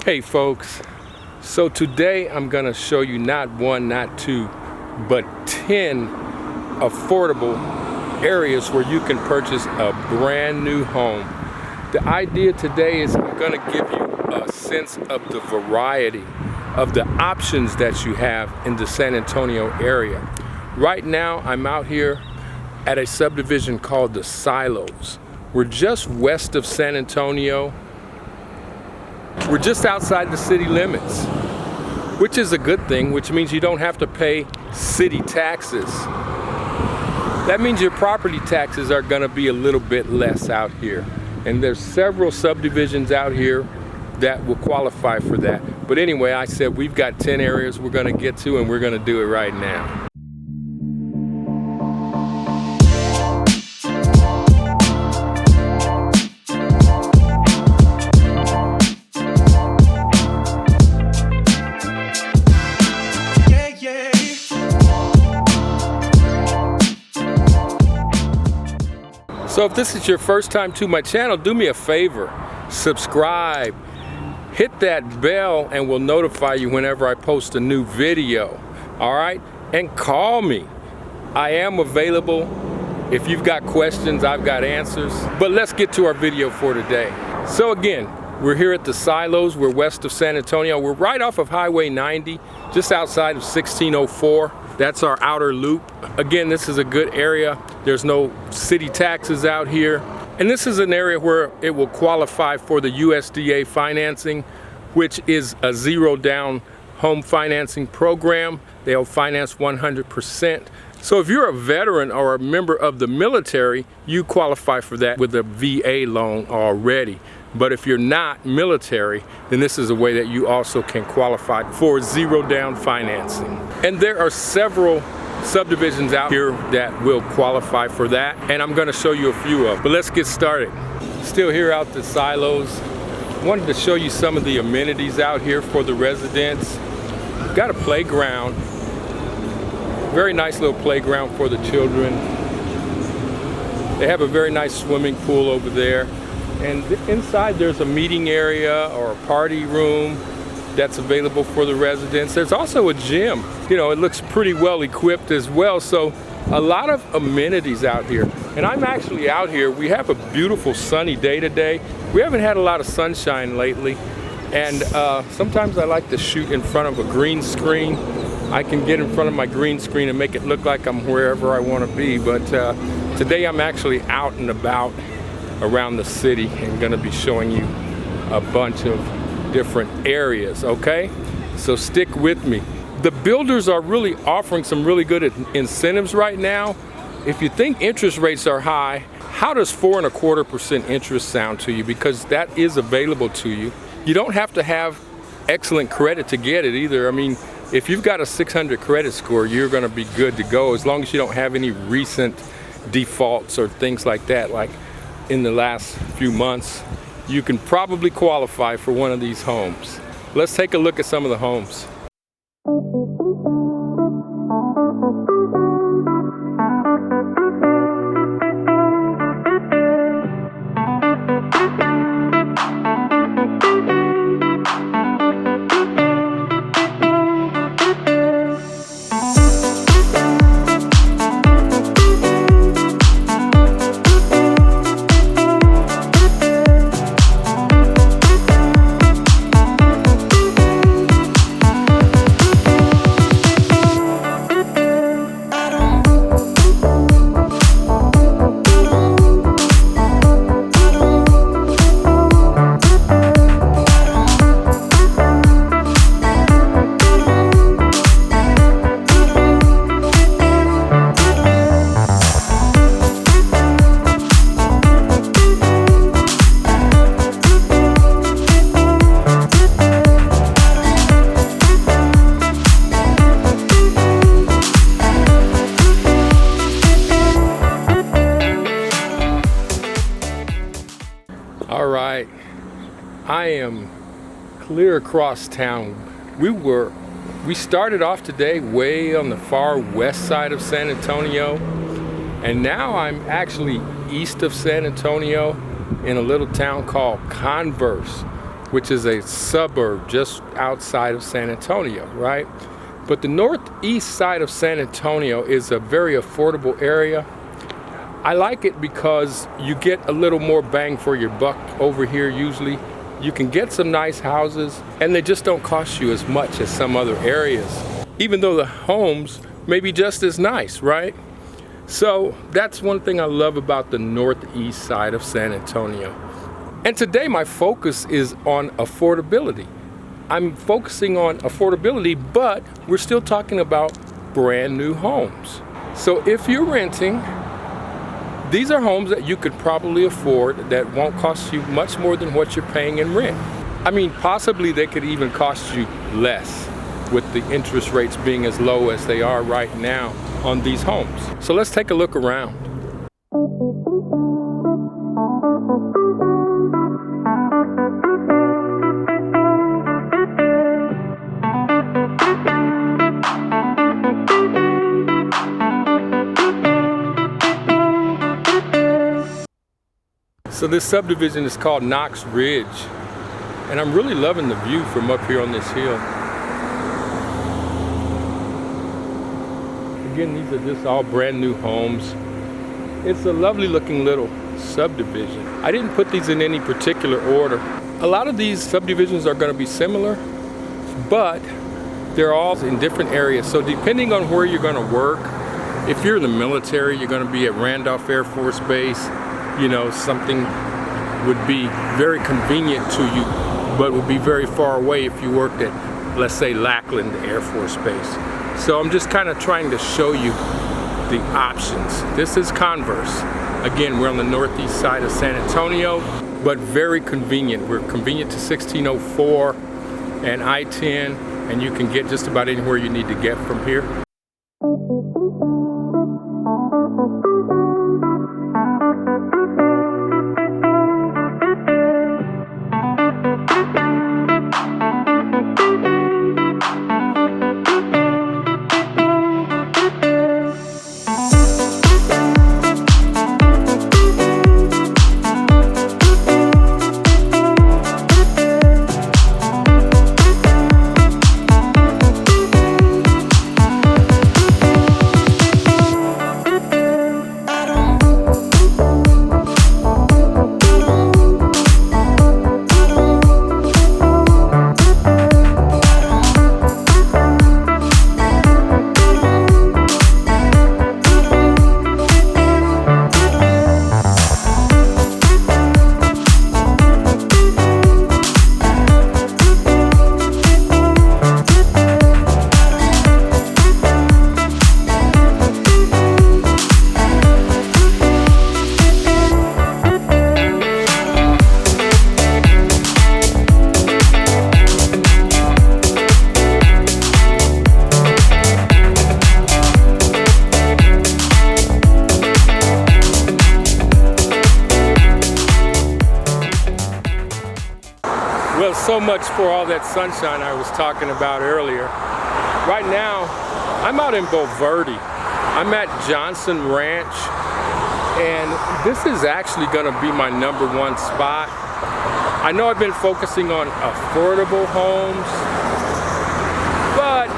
Hey folks, so today I'm going to show you not one, not two, but 10 affordable areas where you can purchase a brand new home. The idea today is I'm going to give you a sense of the variety of the options that you have in the San Antonio area. Right now I'm out here at a subdivision called the Silos. We're just west of San Antonio. We're just outside the city limits, which is a good thing, which means you don't have to pay city taxes. That means your property taxes are going to be a little bit less out here. And there's several subdivisions out here that will qualify for that. But anyway, I said we've got 10 areas we're going to get to, and we're going to do it right now. So if this is your first time to my channel, do me a favor, subscribe, hit that bell, and we'll notify you whenever I post a new video, all right? And call me. I am available. If you've got questions, I've got answers. But let's get to our video for today. So again, we're here at the Silos. We're west of San Antonio. We're right off of Highway 90, just outside of 1604. That's our outer loop. Again, this is a good area. There's no city taxes out here. And this is an area where it will qualify for the USDA financing, which is a zero down home financing program. They'll finance 100%. So if you're a veteran or a member of the military, you qualify for that with a VA loan already. But if you're not military, then this is a way that you also can qualify for zero down financing. And there are several subdivisions out here that will qualify for that, and I'm going to show you a few of them. But let's get started. Still here out the Silos. Wanted to show you some of the amenities out here for the residents. Got a playground. Very nice little playground for the children. They have a very nice swimming pool over there. And inside there's a meeting area or a party room that's available for the residents. There's also a gym. You know, it looks pretty well equipped as well. So a lot of amenities out here. And I'm actually out here. We have a beautiful sunny day today. We haven't had a lot of sunshine lately. And sometimes I like to shoot in front of a green screen. I can get in front of my green screen and make it look like I'm wherever I want to be. But today I'm actually out and about around the city and going to be showing you a bunch of different areas, okay? So stick with me. The builders are really offering some really good incentives right now. If you think interest rates are high, how does 4.25% interest sound to you? Because that is available to you. You don't have to have excellent credit to get it either. I mean, if you've got a 600 credit score, you're going to be good to go as long as you don't have any recent defaults or things like that. Like in the last few months, you can probably qualify for one of these homes. Let's take a look at some of the homes. All right, I am clear across town. We started off today way on the far west side of San Antonio, and now I'm actually east of San Antonio in a little town called Converse, which is a suburb just outside of San Antonio, right? But the northeast side of San Antonio is a very affordable area. I like it because you get a little more bang for your buck over here usually. You can get some nice houses and they just don't cost you as much as some other areas, even though the homes may be just as nice, right? So that's one thing I love about the northeast side of San Antonio. And today my focus is on affordability. I'm focusing on affordability, but we're still talking about brand new homes. So if you're renting, these are homes that you could probably afford that won't cost you much more than what you're paying in rent. I mean, possibly they could even cost you less with the interest rates being as low as they are right now on these homes. So let's take a look around. So this subdivision is called Knox Ridge, and I'm really loving the view from up here on this hill. Again, these are just all brand new homes. It's a lovely looking little subdivision. I didn't put these in any particular order. A lot of these subdivisions are going to be similar, but they're all in different areas. So depending on where you're going to work, if you're in the military, you're going to be at Randolph Air Force Base. You know, something would be very convenient to you, but would be very far away if you worked at, let's say, Lackland Air Force Base. So I'm just kind of trying to show you the options. This is Converse. Again, we're on the northeast side of San Antonio, but very convenient. We're convenient to 1604 and I-10, and you can get just about anywhere you need to get from here. Well, so much for all that sunshine I was talking about earlier. Right now, I'm out in Verde. I'm at Johnson Ranch, and this is actually going to be my #1 spot. I know I've been focusing on affordable homes, but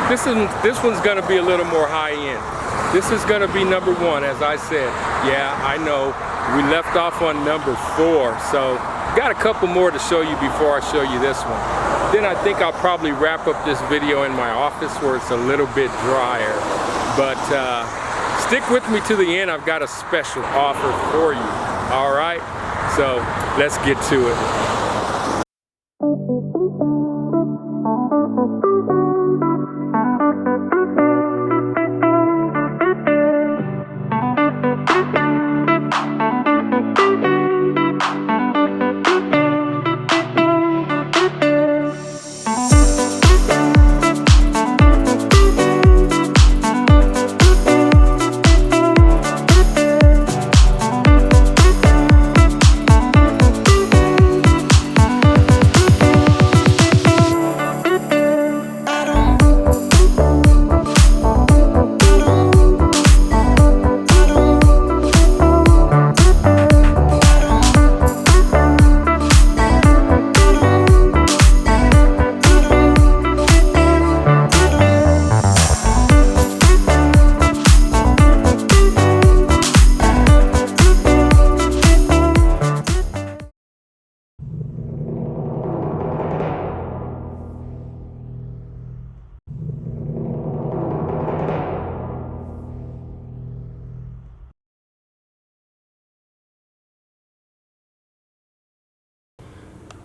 this one's going to be a little more high end. This is going to be #1, as I said. Yeah, I know we left off on #4, so got a couple more to show you before I show you this one. Then I think I'll probably wrap up this video in my office where it's a little bit drier. But stick with me to the end. I've got a special offer for you. All right, so let's get to it.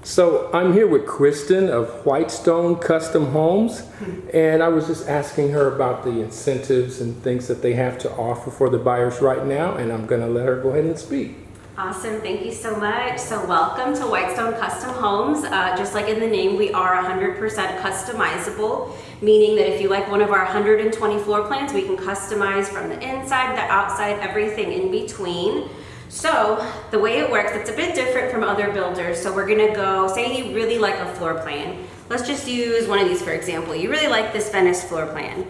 So I'm here with Kristen of Whitestone Custom Homes, and I was just asking her about the incentives and things that they have to offer for the buyers right now, and I'm going to let her go ahead and speak. Awesome, thank you so much. So welcome to Whitestone Custom Homes. Just like in the name, we are 100% customizable, meaning that if you like one of our 120 floor plans, we can customize from the inside, the outside, everything in between. So the way it works, it's a bit different from other builders. So we're gonna go, say you really like a floor plan. Let's just use one of these for example. You really like this Venice floor plan.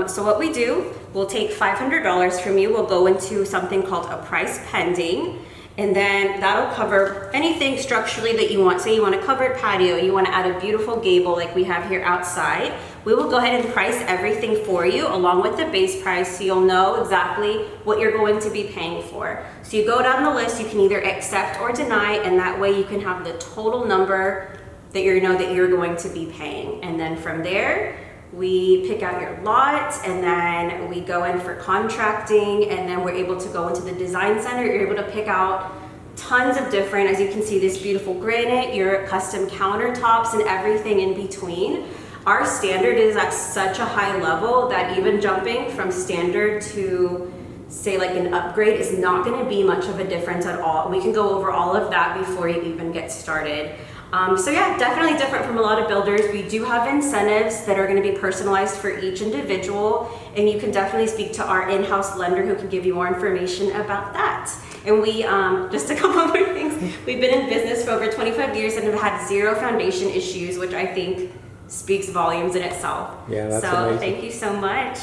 So what we do, we'll take $500 from you. We'll go into something called a price pending. And then that'll cover anything structurally that you want. Say you want a covered patio, you want to add a beautiful gable like we have here outside. We will go ahead and price everything for you along with the base price so you'll know exactly what you're going to be paying for. So you go down the list, you can either accept or deny, and that way you can have the total number that you know that you're going to be paying. And then from there, we pick out your lot, and then we go in for contracting, and then we're able to go into the design center. You're able to pick out tons of different, as you can see, this beautiful granite, your custom countertops, and everything in between. Our standard is at such a high level that even jumping from standard to say like an upgrade is not going to be much of a difference at all. We can go over all of that before you even get started. So yeah, definitely different from a lot of builders. We do have incentives that are going to be personalized for each individual, and you can definitely speak to our in-house lender who can give you more information about that. And we, just a couple more things, we've been in business for over 25 years and have had zero foundation issues, which I think speaks volumes in itself. Yeah, that's so amazing. Thank you so much.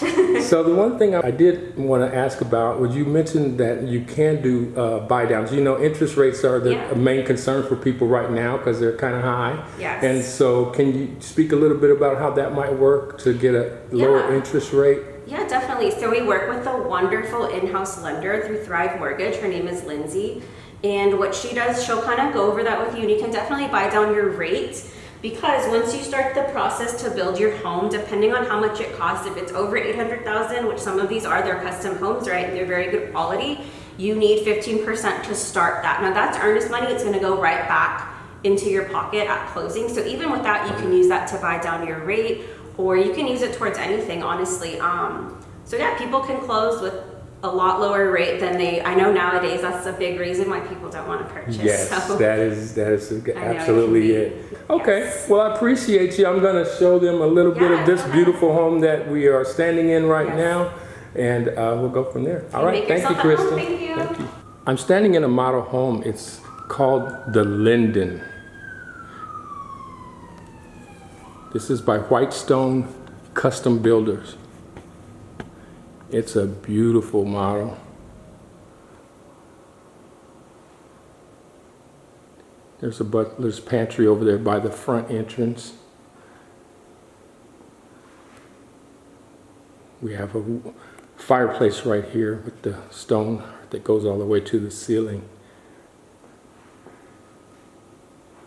So the one thing I did want to ask about was you mentioned that you can do buy downs. You know, interest rates are the main concern for people right now because they're kind of high. Yes. And so can you speak a little bit about how that might work to get a lower interest rate? Yeah, definitely. So we work with a wonderful in-house lender through Thrive Mortgage. Her name is Lindsay. And what she does, she'll kind of go over that with you, and you can definitely buy down your rate. Because once you start the process to build your home, depending on how much it costs, if it's over $800,000, which some of these are, they're custom homes, right? And they're very good quality, you need 15% to start that. Now that's earnest money, it's gonna go right back into your pocket at closing. So even with that, you can use that to buy down your rate, or you can use it towards anything, honestly. So yeah, people can close with a lot lower rate than I know nowadays that's a big reason why people don't want to purchase. Yes, so. that is absolutely it. Okay, yes. Well I appreciate you. I'm going to show them a little bit of this beautiful home that we are standing in right now, and we'll go from there. All right, thank you, Kristen. Thank you. Thank you. I'm standing in a model home. It's called the Linden. This is by Whitestone Custom Builders. It's a beautiful model. There's a butler's pantry over there by the front entrance. We have a fireplace right here with the stone that goes all the way to the ceiling.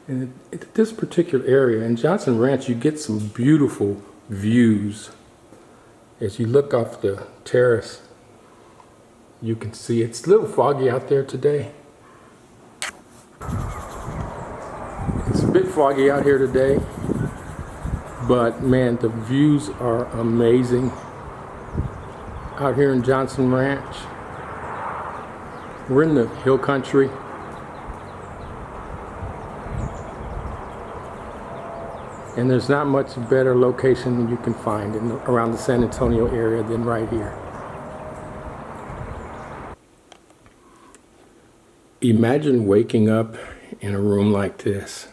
And at this particular area in Johnson Ranch, you get some beautiful views. As you look off the terrace, you can see it's a little foggy out there today. It's a bit foggy out here today, but man, the views are amazing out here in Johnson Ranch. We're in the hill country. And there's not much better location you can find around the San Antonio area than right here. Imagine waking up in a room like this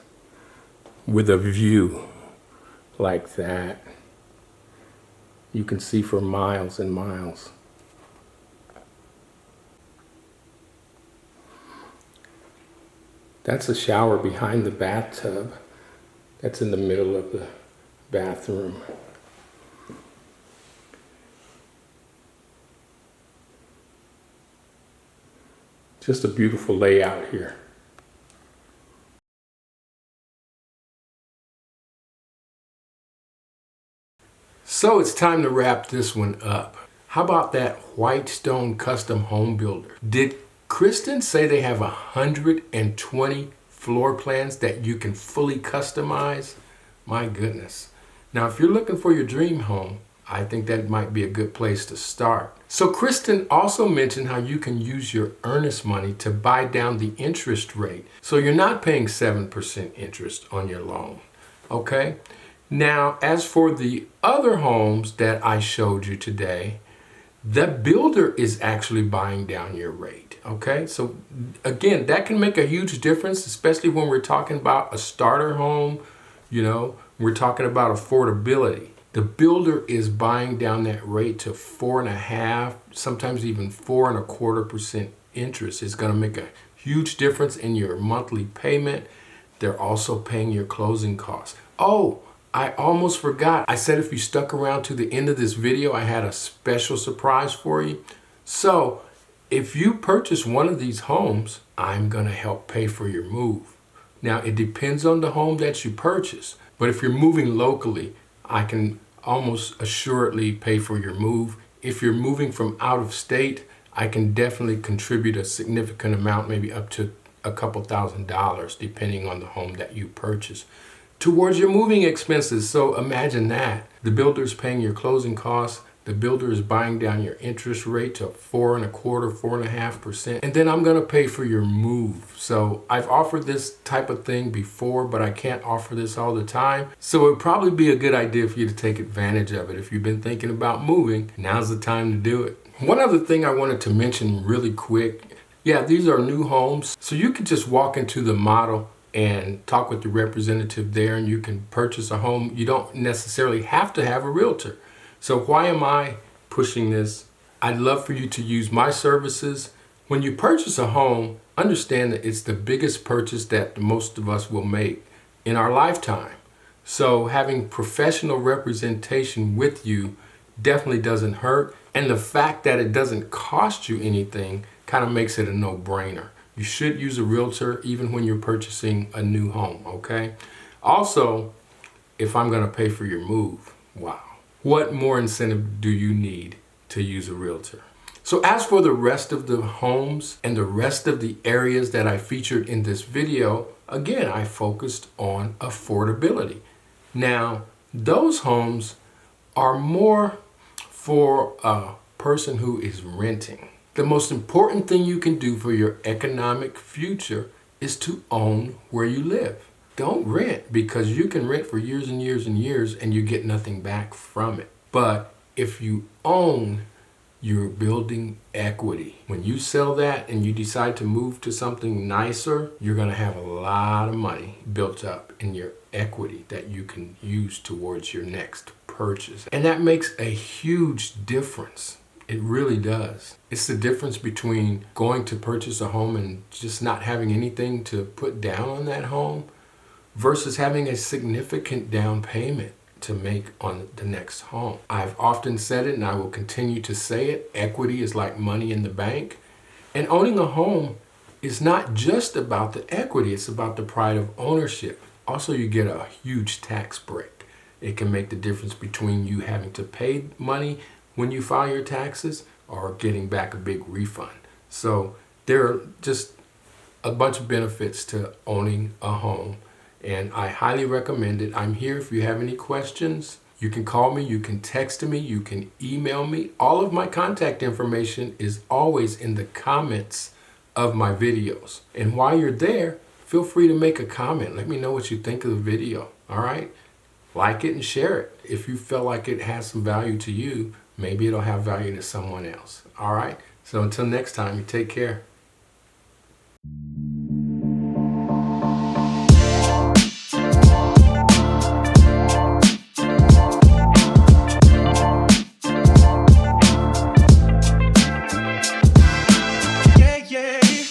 with a view like that. You can see for miles and miles. That's a shower behind the bathtub. That's in the middle of the bathroom. Just a beautiful layout here. So it's time to wrap this one up. How about that Whitestone Custom Home Builder? Did Kristen say they have 120 floor plans that you can fully customize. My goodness. Now, if you're looking for your dream home, I think that might be a good place to start. So Kristen also mentioned how you can use your earnest money to buy down the interest rate. So you're not paying 7% interest on your loan. Okay? Now, as for the other homes that I showed you today, the builder is actually buying down your rate. Okay? So again, that can make a huge difference, especially when we're talking about a starter home. We're talking about affordability. The builder is buying down that rate to 4.5%, sometimes even 4.25% interest. It's going to make a huge difference in your monthly payment. They're also paying your closing costs. Oh, I almost forgot. I said if you stuck around to the end of this video, I had a special surprise for you. So if you purchase one of these homes, I'm going to help pay for your move. Now, it depends on the home that you purchase, but if you're moving locally, I can almost assuredly pay for your move. If you're moving from out of state, I can definitely contribute a significant amount, maybe up to a couple $1,000s, depending on the home that you purchase, towards your moving expenses. So imagine that. The builder is paying your closing costs. The builder is buying down your interest rate to 4.25%, 4.5%, and then I'm going to pay for your move. So I've offered this type of thing before, but I can't offer this all the time. So it would probably be a good idea for you to take advantage of it. If you've been thinking about moving, now's the time to do it. One other thing I wanted to mention really quick. Yeah, these are new homes. So you could just walk into the model and talk with the representative there, and you can purchase a home. You don't necessarily have to have a realtor. So why am I pushing this? I'd love for you to use my services. When you purchase a home, understand that it's the biggest purchase that most of us will make in our lifetime. So having professional representation with you definitely doesn't hurt. And the fact that it doesn't cost you anything kind of makes it a no-brainer. You should use a realtor even when you're purchasing a new home, okay? Also, if I'm going to pay for your move, wow. What more incentive do you need to use a realtor? So as for the rest of the homes and the rest of the areas that I featured in this video, again, I focused on affordability. Now, those homes are more for a person who is renting. The most important thing you can do for your economic future is to own where you live. Don't rent, because you can rent for years and years and years and you get nothing back from it. But if you own, you're building equity. When you sell that and you decide to move to something nicer, you're going to have a lot of money built up in your equity that you can use towards your next purchase. And that makes a huge difference. It really does. It's the difference between going to purchase a home and just not having anything to put down on that home versus having a significant down payment to make on the next home. I've often said it and I will continue to say it. Equity is like money in the bank. And owning a home is not just about the equity, it's about the pride of ownership. Also, you get a huge tax break. It can make the difference between you having to pay money when you file your taxes or getting back a big refund. So there are just a bunch of benefits to owning a home, and I highly recommend it. I'm here if you have any questions. You can call me, you can text me, you can email me. All of my contact information is always in the comments of my videos. And while you're there, feel free to make a comment. Let me know what you think of the video, all right? Like it and share it. If you feel like it has some value to you, maybe it'll have value to someone else, all right? So until next time, you take care.